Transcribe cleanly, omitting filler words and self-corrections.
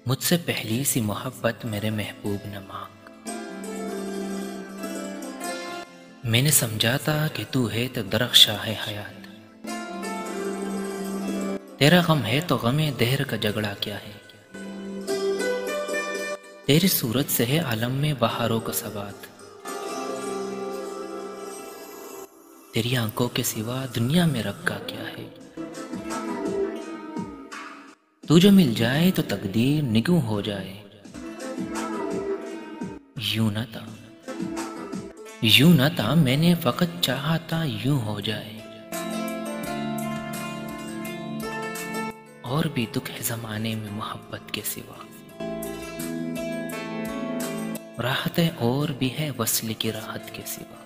मुझसे पहली सी मोहब्बत मेरे महबूब न मांग। मैंने समझा था कि तू है तो दरख्शा है हयात, तेरा गम है तो गमे दहर का झगड़ा क्या है। तेरी सूरत से है आलम में बहारों का सबात, तेरी आंखों के सिवा दुनिया में रखा क्या है। तू जो मिल जाए तो तकदीर निगू हो जाए, यूं न था यूं न था मैंने फकत चाहा था यूं हो जाए। और भी दुख है जमाने में मोहब्बत के सिवा, राहतें और भी है वस्ल की राहत के सिवा।